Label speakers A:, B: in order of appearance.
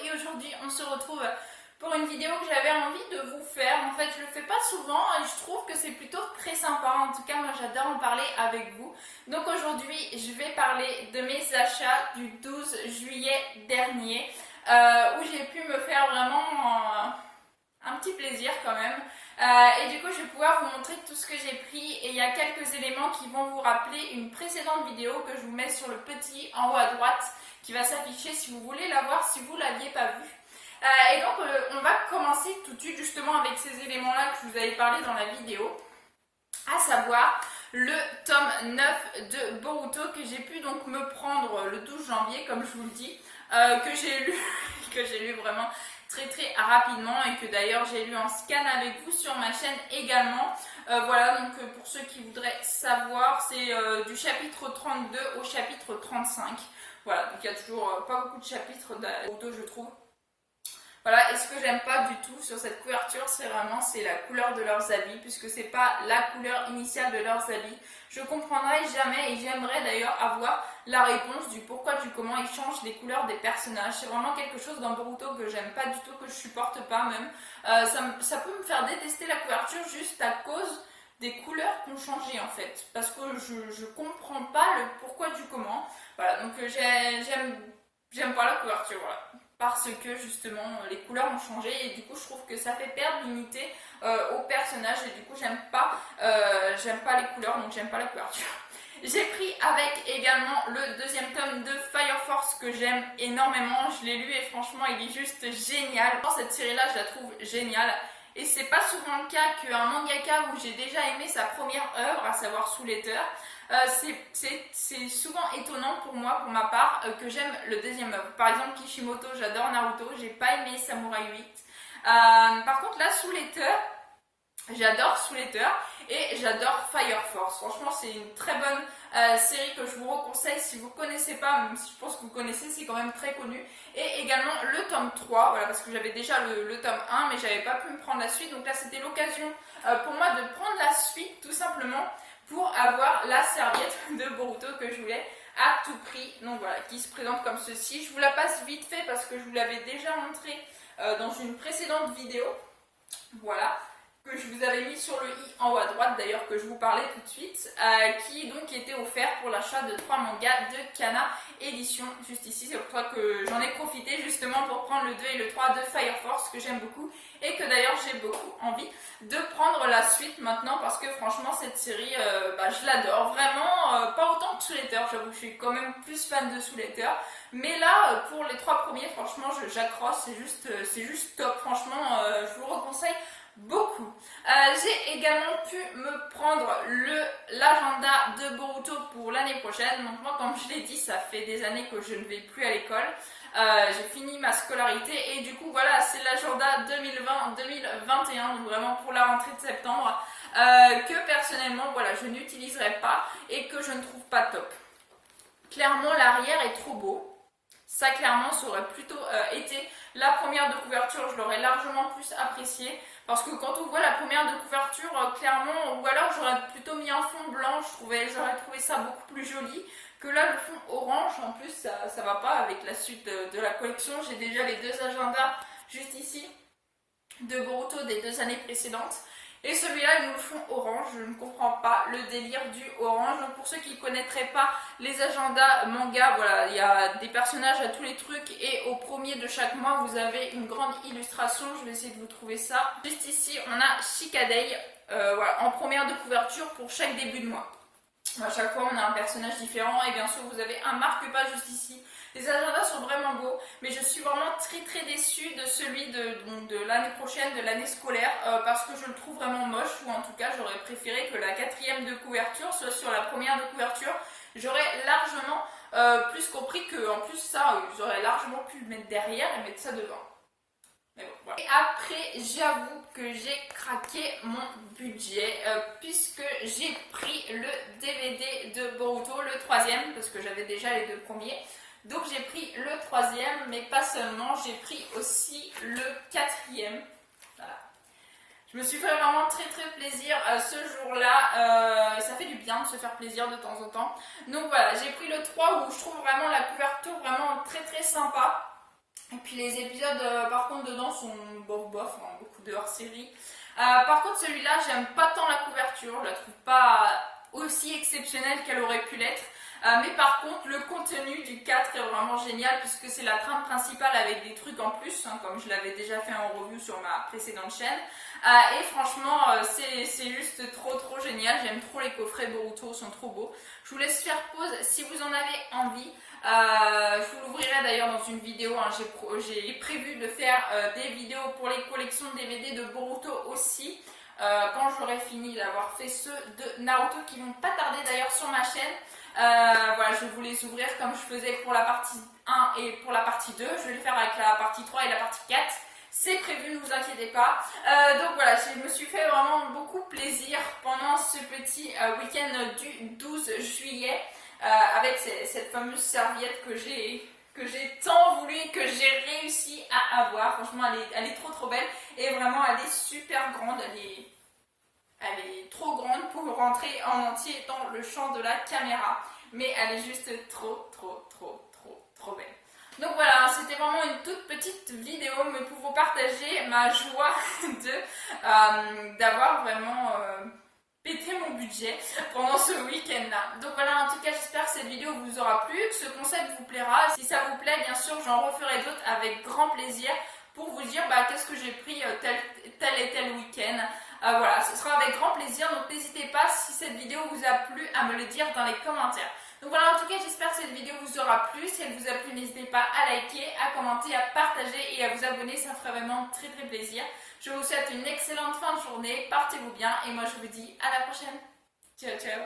A: et aujourd'hui on se retrouve pour une vidéo que j'avais envie de vous faire. En fait je le fais pas souvent et je trouve que c'est plutôt très sympa, en tout cas moi j'adore en parler avec vous. Donc aujourd'hui je vais parler de mes achats du 12 juillet dernier où j'ai pu me faire vraiment un petit plaisir quand même. Et du coup je vais pouvoir vous montrer tout ce que j'ai pris et il y a quelques éléments qui vont vous rappeler une précédente vidéo que je vous mets sur le petit en haut à droite qui va s'afficher si vous voulez la voir si vous ne l'aviez pas vue. Et donc on va commencer tout de suite justement avec ces éléments là que je vous avais parlé dans la vidéo, à savoir le tome 9 de Boruto que j'ai pu donc me prendre le 12 janvier comme je vous le dis, que j'ai lu vraiment très rapidement et que d'ailleurs j'ai lu en scan avec vous sur ma chaîne également. Voilà, donc pour ceux qui voudraient savoir, c'est du chapitre 32 au chapitre 35. Voilà, donc il y a toujours pas beaucoup de chapitres d'auto je trouve. Voilà, et ce que j'aime pas du tout sur cette couverture, c'est la couleur de leurs habits, puisque c'est pas la couleur initiale de leurs habits. Je comprendrai jamais et j'aimerais d'ailleurs avoir la réponse du pourquoi, du comment ils changent les couleurs des personnages. C'est vraiment quelque chose dans Boruto que j'aime pas du tout, que je supporte pas même. Ça peut me faire détester la couverture juste à cause des couleurs qu'on changé en fait, parce que je comprends pas le pourquoi du comment. Voilà, donc j'aime pas la couverture, voilà. Parce que justement les couleurs ont changé et du coup je trouve que ça fait perdre l'unité au personnage et du coup j'aime pas les couleurs, donc j'aime pas la couverture. J'ai pris avec également le deuxième tome de Fire Force que j'aime énormément, je l'ai lu et franchement il est juste génial. Cette série là je la trouve géniale et c'est pas souvent le cas qu'un mangaka où j'ai déjà aimé sa première œuvre, à savoir Soul Eater, c'est souvent étonnant pour moi, pour ma part, que j'aime le deuxième œuvre. Par exemple, Kishimoto, j'adore Naruto, j'ai pas aimé Samurai 8. Par contre, là, Soul Eater, j'adore Soul Eater et j'adore Fire Force. Franchement, c'est une très bonne série que je vous conseille si vous ne connaissez pas, même si je pense que vous connaissez, c'est quand même très connu. Et également le tome 3, voilà, parce que j'avais déjà le tome 1, mais j'avais pas pu me prendre la suite. Donc là, c'était l'occasion pour moi de prendre la suite, tout simplement, pour avoir la serviette de Boruto que je voulais à tout prix. Donc voilà, qui se présente comme ceci. Je vous la passe vite fait parce que je vous l'avais déjà montré dans une précédente vidéo. Voilà, que je vous avais mis sur le i en haut à droite d'ailleurs, que je vous parlais tout de suite, qui donc était offert pour l'achat de 3 mangas de Kana Édition, juste ici. C'est pour ça que j'en ai profité justement pour prendre le 2 et le 3 de Fire Force que j'aime beaucoup et que d'ailleurs j'ai beaucoup envie de prendre la suite maintenant parce que franchement cette série je l'adore vraiment, pas autant que Soul Eater, j'avoue que je suis quand même plus fan de Soul Eater, mais là pour les 3 premiers franchement j'accroche, c'est juste top, franchement je vous le conseille beaucoup. J'ai également pu me prendre l'agenda de Boruto pour l'année prochaine. Donc moi, comme je l'ai dit, ça fait des années que je ne vais plus à l'école. J'ai fini ma scolarité et du coup voilà, c'est l'agenda 2020-2021, donc vraiment pour la rentrée de septembre, que personnellement voilà, je n'utiliserai pas et que je ne trouve pas top. Clairement, l'arrière est trop beau. Ça clairement, ça aurait plutôt été la première de couverture, je l'aurais largement plus apprécié. Parce que quand on voit la première de couverture, clairement, ou alors j'aurais plutôt mis un fond blanc, j'aurais trouvé ça beaucoup plus joli que là le fond orange. En plus, ça va pas avec la suite de la collection. J'ai déjà les 2 agendas juste ici de Boruto des 2 années précédentes. Et celui-là, ils nous le font orange. Je ne comprends pas le délire du orange. Donc pour ceux qui ne connaîtraient pas les agendas manga, voilà, il y a des personnages à tous les trucs. Et au premier de chaque mois, vous avez une grande illustration. Je vais essayer de vous trouver ça. Juste ici, on a Shikadei, voilà, en première de couverture pour chaque début de mois. À chaque fois, on a un personnage différent. Et bien sûr, vous avez un marque-page juste ici. Les agendas sont vraiment beaux, mais je suis vraiment très déçue de celui de l'année prochaine, de l'année scolaire, parce que je le trouve vraiment moche, ou en tout cas j'aurais préféré que la 4e de couverture soit sur la première de couverture. J'aurais largement plus compris que, en plus ça, j'aurais largement pu le mettre derrière et mettre ça devant. Mais bon, voilà. Et après, j'avoue que j'ai craqué mon budget puisque j'ai pris le DVD de Boruto, le 3e, parce que j'avais déjà les 2 premiers. Donc j'ai pris le 3e, mais pas seulement, j'ai pris aussi le 4e. Voilà. Je me suis fait vraiment très plaisir ce jour-là. Ça fait du bien de se faire plaisir de temps en temps. Donc voilà, j'ai pris le 3 où je trouve vraiment la couverture vraiment très sympa. Et puis les épisodes par contre dedans sont bof bof, hein, beaucoup de hors-série. Par contre celui-là j'aime pas tant la couverture, je la trouve pas aussi exceptionnelle qu'elle aurait pu l'être. Mais par contre le contenu du 4 est vraiment génial puisque c'est la trame principale avec des trucs en plus, hein, comme je l'avais déjà fait en review sur ma précédente chaîne. Et franchement c'est juste trop génial, j'aime trop les coffrets Boruto, sont trop beaux. Je vous laisse faire pause si vous en avez envie. Je vous l'ouvrirai d'ailleurs dans une vidéo, hein. J'ai prévu de faire des vidéos pour les collections de DVD de Boruto aussi, quand j'aurai fini d'avoir fait ceux de Naruto qui vont pas tarder d'ailleurs sur ma chaîne. Voilà, je vais vous les ouvrir comme je faisais pour la partie 1 et pour la partie 2, je vais le faire avec la partie 3 et la partie 4. C'est prévu, ne vous inquiétez pas. Donc voilà, je me suis fait vraiment beaucoup plaisir pendant ce petit week-end du 12 juillet avec cette fameuse serviette que j'ai tant voulu et que j'ai réussi à avoir. Franchement, elle est trop belle et vraiment, elle est super grande. Elle est trop grande pour rentrer en entier dans le champ de la caméra. Mais elle est juste trop belle. Donc voilà, c'était vraiment une toute petite vidéo, mais pour vous partager ma joie d'avoir vraiment pété mon budget pendant ce week-end-là. Donc voilà, en tout cas, j'espère que cette vidéo vous aura plu, que ce concept vous plaira. Si ça vous plaît, bien sûr, j'en referai d'autres avec grand plaisir pour vous dire qu'est-ce que j'ai pris tel et tel week-end. Voilà, ce sera avec grand plaisir, donc n'hésitez pas si cette vidéo vous a plu à me le dire dans les commentaires. Donc voilà, en tout cas, j'espère que cette vidéo vous aura plu. Si elle vous a plu, n'hésitez pas à liker, à commenter, à partager et à vous abonner, ça me ferait vraiment très plaisir. Je vous souhaite une excellente fin de journée, portez-vous bien et moi je vous dis à la prochaine. Ciao ciao.